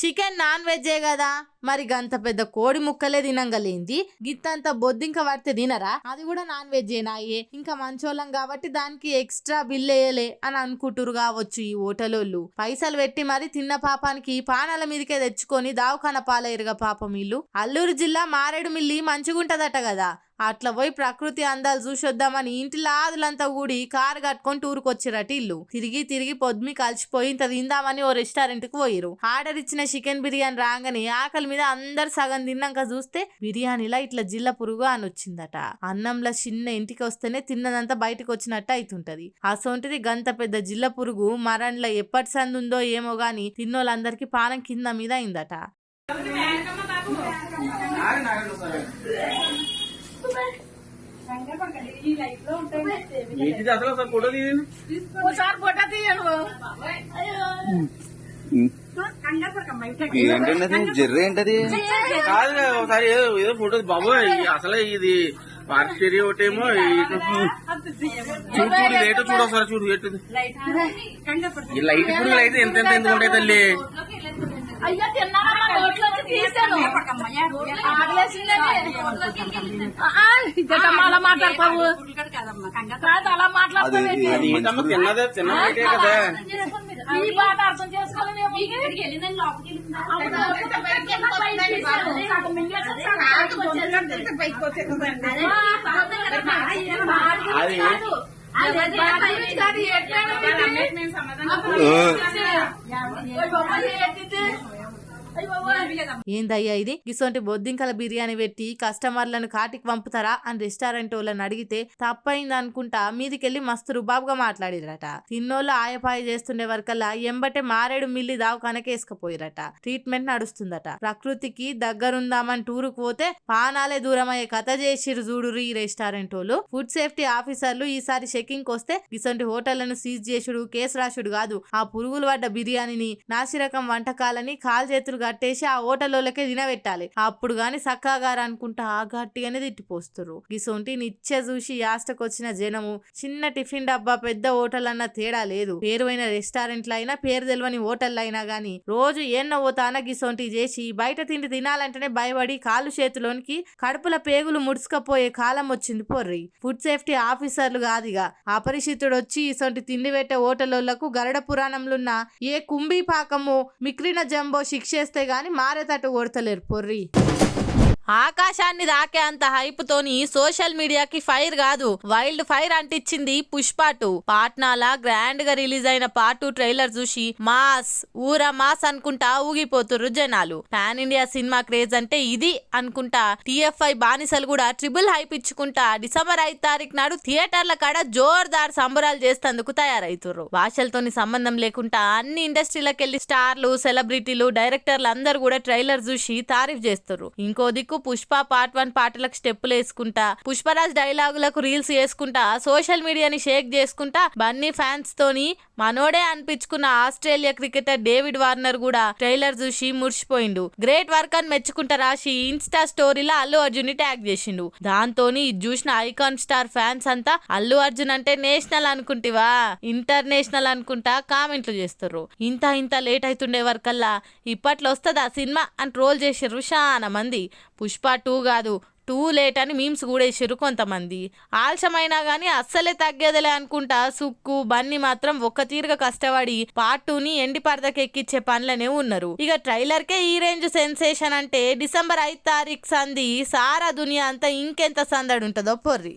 Chicken non వెజ్జే కదా, మరి గంత పెద్ద కోడి ముక్కలే తినంగలేంది, గిత్తంత బొద్దింక పడితే తినరా? అది కూడా నాన్ వెజ్జేనాయే, ఇంకా మంచోళ్ళం కాబట్టి దానికి ఎక్స్ట్రా బిల్ వేయలే అని అనుకుంటురు కావచ్చు ఈ హోటలోళ్ళు. పైసలు పెట్టి మరి తిన్న పాపానికి పానాల మీదకే తెచ్చుకొని దావఖాన పాలయ్యరుగా పాపం వీళ్ళు. అల్లూరు జిల్లా మారేడుమిల్లి మంచిగుంటదట కదా, అట్లా పోయి ప్రకృతి అందాలు చూసొద్దామని ఇంటిలో ఆదులంతా కూడి కారు కట్టుకొని టూరుకొచ్చిరట ఇల్లు. తిరిగి తిరిగి పొద్దుమి కలిసిపోయి ఇంత తిందామని ఓ రెస్టారెంట్ కు పోయిరు. ఆర్డర్ ఇచ్చిన చికెన్ బిర్యానీ రాగానే ఆకలి మీద అందరు సగం తిన్నాక చూస్తే బిర్యానీలా ఇట్లా జిల్ల పురుగు అని వచ్చిందట. అన్నంలో చిన్న ఇంటికి వస్తేనే తిన్నదంతా బయటకు వచ్చినట్టు అవుతుంటది. అసొంటిది గంత పెద్ద జిల్ల పురుగు మరణ్ల ఎప్పటి సంది ఉందో ఏమో గాని తిన్నోళ్ళందరికీ పానం కింద మీద అయిందట. జర్ర ఏంటది కాదు ఒకసారి ఏదో ఫోటో బాబు అసలు ఇది పార్క్ ఏరియా ఒకటేమో చూడు లేటో చూడు ఒకసారి చూడు ఎట్టు ఈ లైట్ ఇప్పుడు లైట్ ఎంత ఎంత ఎందుకు ఉంటాయి తల్లి. అయ్యో తిన్నానమ్మా, నోట్లోకి తీసాను. అలా మాట్లాడతావు కాదు, అలా మాట్లాడతావు. తిన్నదే తిన్నదే కదా, ఈ మాట అర్థం చేసుకోవాలి. అది ఏందయ్యా ఇది, ఇసొంటి బొద్దింకల బిర్యానీ పెట్టి కస్టమర్లను కాటికి పంపుతారా అని రెస్టారెంట్ వాళ్ళని అడిగితే తప్పైంది అనుకుంటా మీదికెళ్లి మస్తు రుబాబుగా మాట్లాడిరట. తిన్నోళ్ళు ఆయపాయ చేస్తుండే వరకల్లా ఎంబటే మారేడు మిల్లి దావకానకేసుకపోయిరట. ట్రీట్మెంట్ నడుస్తుందట. ప్రకృతికి దగ్గరుందామని టూరుకు పోతే పానాలే దూరమయ్యే కథ చేసిరు చూడురు ఈ రెస్టారెంట్ వాళ్ళు. ఫుడ్ సేఫ్టీ ఆఫీసర్లు ఈసారి చెకింగ్ వస్తే ఇసొంటి హోటళ్లను సీజ్ చేసుడు కేసు రాసుడు కాదు, ఆ పురుగులు పడ్డ బిర్యానీని నాసిరకం వంటకాలని కాల్ చేతులు కట్టేసి ఆ హోటల్లోకే తినబెట్టాలి. అప్పుడు గాని సక్కగారు అనుకుంటా ఆ గట్టిగానే తిట్టిపోస్తురు. గిసొంటి నిత్య చూసి యాస్టకొచ్చిన జనము చిన్న టిఫిన్ డబ్బా పెద్ద హోటల్ అన్న తేడా లేదు. పేరువైన రెస్టారెంట్లు అయినా పేరు తెలియని హోటల్ అయినా గానీ రోజు ఏన్న పోతాన గిసొంటి చేసి బయట తిండి తినాలంటేనే భయపడి కాళ్ళు చేతిలోనికి కడుపుల పేగులు ముడుచుకపోయే కాలం వచ్చింది పొర్రి. ఫుడ్ సేఫ్టీ ఆఫీసర్లు కాదుగా అపరిచితుడు వచ్చి ఇసొంటి తిండి పెట్టే హోటళ్లకు గరుడ పురాణంలున్న ఏ కుంభీ పాకము మిక్రిన జంబో శిక్షేస్తే గాని మారేటట్టు కొడతలేరు పొర్రి. ఆకాశాన్ని దాకే అంత హైప్ తోని సోషల్ మీడియాకి ఫైర్ కాదు వైల్డ్ ఫైర్ అంటించింది పుష్ప 2. పాట్నాలా గ్రాండ్ గా రిలీజ్ అయిన పార్ట్ 2 ట్రైలర్ చూసి మాస్ ఊరా మాస్ అనుకుంటా ఊగిపోతుర్రు జనాలు. పాన్ ఇండియా సినిమా క్రేజ్ అంటే ఇది అనుకుంటా TFI బానిసలు కూడా ట్రిపుల్ హైప్ ఇచ్చుకుంటా డిసెంబర్ 5 తారీఖు నాడు థియేటర్ల కాడ జోర్దార్ సంబరాలు చేస్తేందుకు తయారైతుర్రు. భాషలతోని సంబంధం లేకుండా అన్ని ఇండస్ట్రీలకెళ్లి స్టార్లు సెలబ్రిటీలు డైరెక్టర్లు అందరు కూడా ట్రైలర్ చూసి తారీఫ్ చేస్తుర్రు. ఇంకో దిక్కు పుష్ప పార్ట్ 1 పాటలకు స్టెప్పులు వేసుకుంటా పుష్పరాజ్ డైలాగులకు రీల్స్ చేసుకుంటా సోషల్ మీడియాని షేక్ చేసుకుంటా బన్నీ ఫ్యాన్స్ తోని మనోడే అనిపించుకున్న ఆస్ట్రేలియా క్రికెటర్ డేవిడ్ వార్నర్ కూడా ట్రైలర్ చూసి మురిసిపోయిండు. గ్రేట్ వర్క్ అని మెచ్చుకుంటా రాసి ఇన్స్టా స్టోరీలో అల్లు అర్జున్ ని ట్యాగ్ చేసిండు. దాంతోని ఇది చూసిన ఐకాన్ స్టార్ ఫ్యాన్స్ అంతా అల్లు అర్జున్ అంటే నేషనల్ అనుకుంటివా ఇంటర్నేషనల్ అనుకుంటా కామెంట్లు చేస్తుర్రు. ఇంత లేట్ అవుతుండే వరకల్లా ఇప్పట్లో వస్తుందా సినిమా అని ట్రోల్ చేసిర్రు చాలా మంది. పుష్ప 2 కాదు 2 లేట్ అని మీమ్స్ కూడా వేసిర్రు కొంతమంది. ఆలస్యమైనా గానీ అస్సలే తగ్గేదలే అనుకుంటా సుక్కు బన్నీ మాత్రం ఒక్క తీరుగా కష్టపడి పార్ట్ 2ని ఎండి పరదకి ఎక్కిచ్చే పనులనే ఉన్నారు. ఇక ట్రైలర్ కే ఈ రేంజ్ సెన్సేషన్ అంటే డిసెంబర్ 5 తారీఖు సంది సారా దునియా అంతా ఇంకెంత సందడి ఉంటుందో పొర్రి.